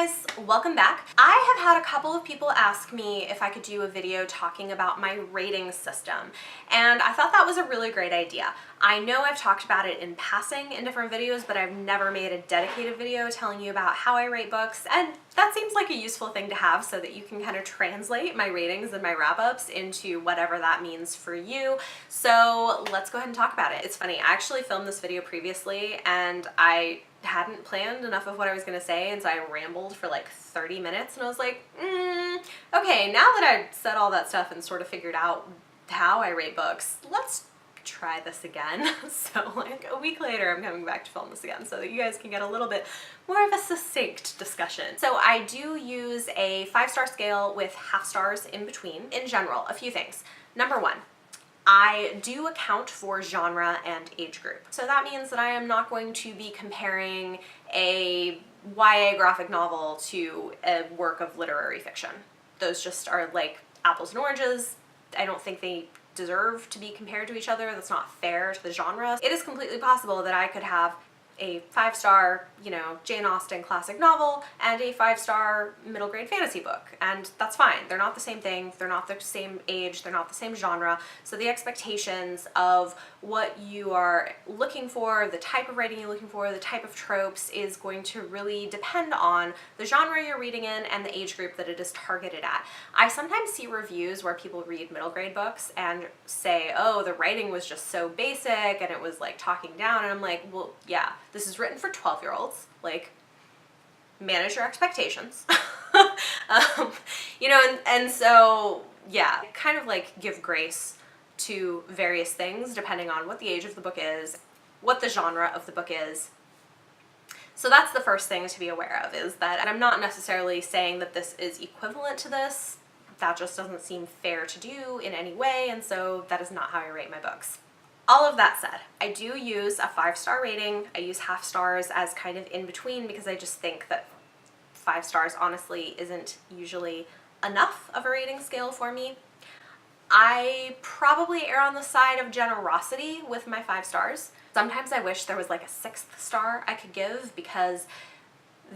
guys, welcome back. I have had a couple of people ask me if I could do a video talking about my rating system, and I thought that was a really great idea. I know I've talked about it in passing in different videos, but I've never made a dedicated video telling you about how I rate books, and that seems like a useful thing to have so that you can kind of translate my ratings and my wrap-ups into whatever that means for you. So let's go ahead and talk about it. It's funny, I actually filmed this video previously and I hadn't planned enough of what I was going to say, and so I rambled for like 30 minutes and I was like, okay, now that I've said all that stuff and sort of figured out how I rate books, let's try this again. So like a week later I'm coming back to film this again so that you guys can get a little bit more of a succinct discussion. So I do use a 5-star scale with half stars in between. In general, a few things. Number one, I do account for genre and age group. So that means that I am not going to be comparing a YA graphic novel to a work of literary fiction. Those just are like apples and oranges. I don't think they deserve to be compared to each other. That's not fair to the genre. It is completely possible that I could have a 5-star, Jane Austen classic novel and a 5-star middle grade fantasy book, and that's fine. They're not the same thing, they're not the same age, they're not the same genre, so the expectations of what you are looking for, the type of writing you're looking for, the type of tropes is going to really depend on the genre you're reading in and the age group that it is targeted at. I sometimes see reviews where people read middle grade books and say, oh, the writing was just so basic and it was like talking down, and I'm like, well, yeah, this is written for 12-year-olds. Like, manage your expectations. And so, yeah, kind of like give grace to various things depending on what the age of the book is, what the genre of the book is. So that's the first thing to be aware of, is that, and I'm not necessarily saying that this is equivalent to this. That just doesn't seem fair to do in any way, and so that is not how I rate my books. All of that said, I do use a 5-star rating. I use half stars as kind of in between because I just think that 5 stars honestly isn't usually enough of a rating scale for me. I probably err on the side of generosity with my 5 stars. Sometimes I wish there was like a 6th star I could give, because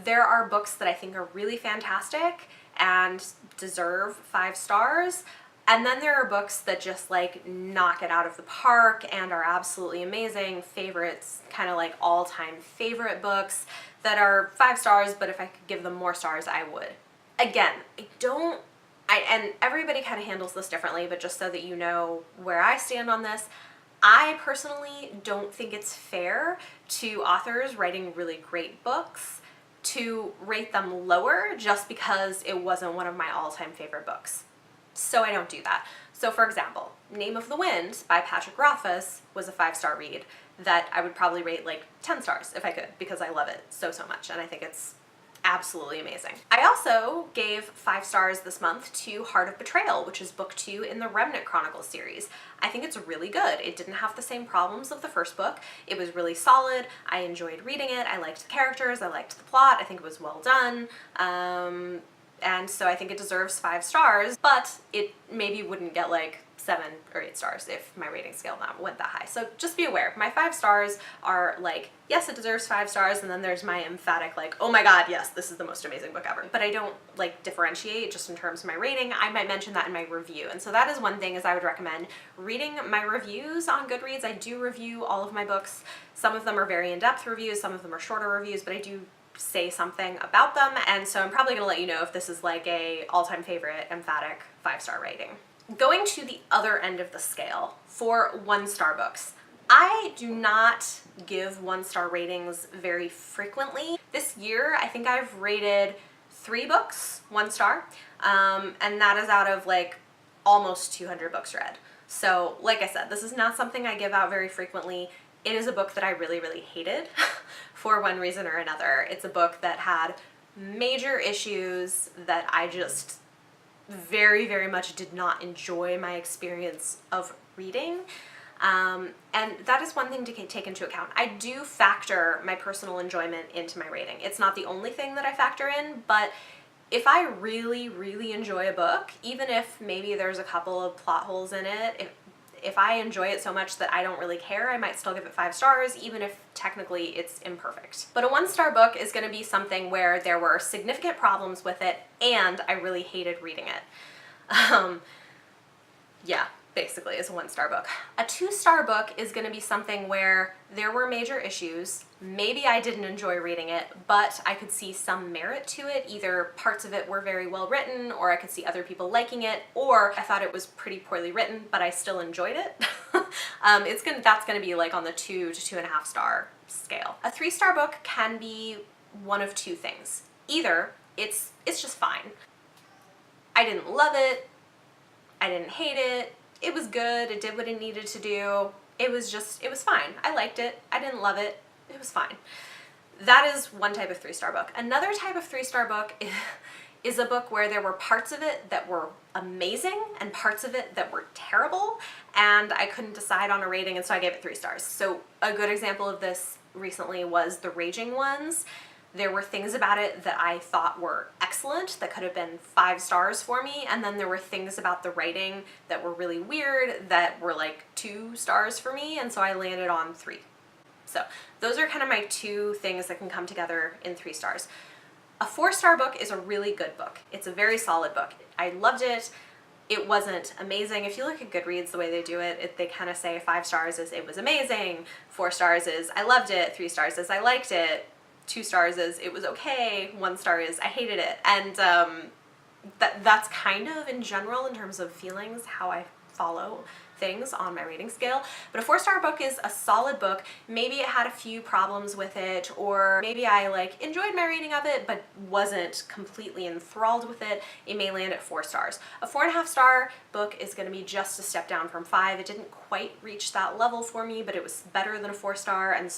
there are books that I think are really fantastic and deserve 5 stars. And then there are books that just like knock it out of the park and are absolutely amazing favorites, kind of like all-time favorite books that are 5 stars, but if I could give them more stars, I would. Again, and everybody kind of handles this differently, but just so that you know where I stand on this, I personally don't think it's fair to authors writing really great books to rate them lower just because it wasn't one of my all-time favorite books. So I don't do that. So for example, Name of the Wind by Patrick Rothfuss was a 5-star read that I would probably rate like 10 stars if I could, because I love it so much and I think it's absolutely amazing. I also gave 5 stars this month to Heart of Betrayal, which is book 2 in the Remnant Chronicles series. I think it's really good. It didn't have the same problems of the first book. It was really solid. I enjoyed reading it. I liked the characters. I liked the plot. I think it was well done. And so I think it deserves 5 stars, but it maybe wouldn't get like 7 or 8 stars if my rating scale went that high. So just be aware, my 5 stars are like, yes, it deserves 5 stars, and then there's my emphatic like, oh my god, yes, this is the most amazing book ever. But I don't like differentiate just in terms of my rating. I might mention that in my review. And so that is one thing, is I would recommend reading my reviews on Goodreads. I do review all of my books. Some of them are very in-depth reviews, some of them are shorter reviews, but I do say something about them, and so I'm probably gonna let you know if this is like a all-time favorite emphatic 5-star rating. Going to the other end of the scale, for 1-star books, I do not give 1-star ratings very frequently. This year I think I've rated 3 books 1 star, and that is out of like almost 200 books read. So like I said, this is not something I give out very frequently. It is a book that I really hated for one reason or another. It's a book that had major issues that I just very much did not enjoy my experience of reading. And that is one thing to take into account. I do factor my personal enjoyment into my rating. It's not the only thing that I factor in, but if I really enjoy a book, even if maybe there's a couple of plot holes in it, if I enjoy it so much that I don't really care, I might still give it 5 stars, even if technically it's imperfect. But a 1-star book is going to be something where there were significant problems with it and I really hated reading it. Yeah, basically is a 1-star book. A 2-star book is going to be something where there were major issues. Maybe I didn't enjoy reading it, but I could see some merit to it. Either parts of it were very well written, or I could see other people liking it, or I thought it was pretty poorly written, but I still enjoyed it. That's going to be like on the 2 to 2.5 star scale. A 3-star book can be one of 2 things. Either it's just fine. I didn't love it. I didn't hate it. It was good. It did what it needed to do. It was fine. I liked it. I didn't love it. It was fine. That is one type of 3-star book. Another type of 3-star book is a book where there were parts of it that were amazing and parts of it that were terrible, and I couldn't decide on a rating, and so I gave it 3 stars. So a good example of this recently was The Raging Ones. There were things about it that I thought were excellent that could have been 5 stars for me, and then there were things about the writing that were really weird that were like 2 stars for me, and so I landed on 3. So those are kind of my 2 things that can come together in 3 stars. A 4-star book is a really good book. It's a very solid book. I loved it. It wasn't amazing. If you look at Goodreads, the way they do it, they kind of say 5 stars is it was amazing, 4 stars is I loved it, 3 stars is I liked it, 2 stars is it was okay, 1 star is I hated it. And that's kind of in general in terms of feelings how I follow things on my rating scale. But a 4-star book is a solid book. Maybe it had a few problems with it, or maybe I like enjoyed my reading of it but wasn't completely enthralled with it. It may land at 4 stars. A 4.5-star book is going to be just a step down from 5. It didn't quite reach that level for me, but it was better than a 4-star and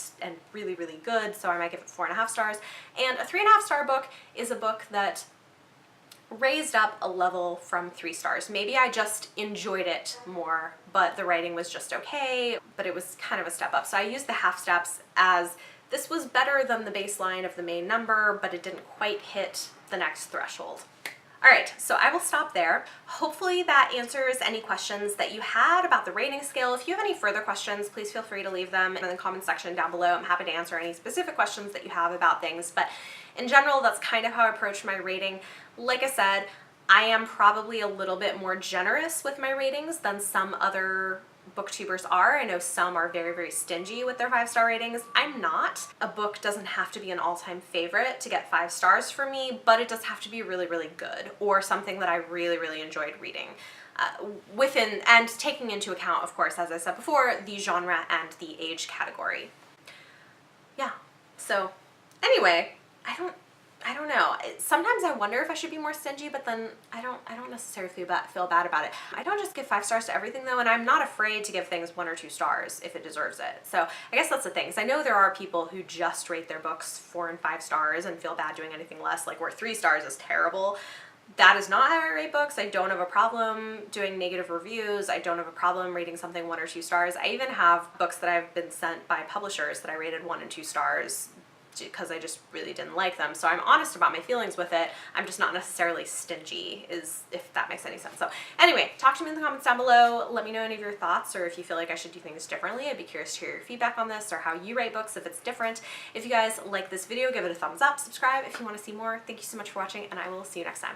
really, really good, so I might give it 4.5 stars. And a 3.5-star book is a book that raised up a level from 3 stars. Maybe I just enjoyed it more, but the writing was just okay, but it was kind of a step up. So I used the half steps as this was better than the baseline of the main number, but it didn't quite hit the next threshold. All right, so I will stop there. Hopefully that answers any questions that you had about the rating scale. If you have any further questions, please feel free to leave them in the comment section down below. I'm happy to answer any specific questions that you have about things, but in general, that's kind of how I approach my rating. Like I said, I am probably a little bit more generous with my ratings than some other booktubers are. I know some are very, very stingy with their 5-star ratings. I'm not. A book doesn't have to be an all-time favorite to get 5 stars for me, but it does have to be really, really good or something that I really, really enjoyed reading. Within and taking into account, of course, as I said before, the genre and the age category. Yeah, so anyway, I don't know. Sometimes I wonder if I should be more stingy, but then I don't necessarily feel bad about it. I don't just give 5 stars to everything though, and I'm not afraid to give things 1 or 2 stars if it deserves it. So I guess that's the thing. So I know there are people who just rate their books 4 and 5 stars and feel bad doing anything less, like where 3 stars is terrible. That is not how I rate books. I don't have a problem doing negative reviews. I don't have a problem rating something 1 or 2 stars. I even have books that I've been sent by publishers that I rated 1 and 2 stars because I just really didn't like them. So I'm honest about my feelings with it. I'm just not necessarily stingy, if that makes any sense. So anyway, talk to me in the comments down below. Let me know any of your thoughts, or if you feel like I should do things differently. I'd be curious to hear your feedback on this or how you rate books if it's different. If you guys like this video, give it a thumbs up, subscribe if you want to see more. Thank you so much for watching, and I will see you next time.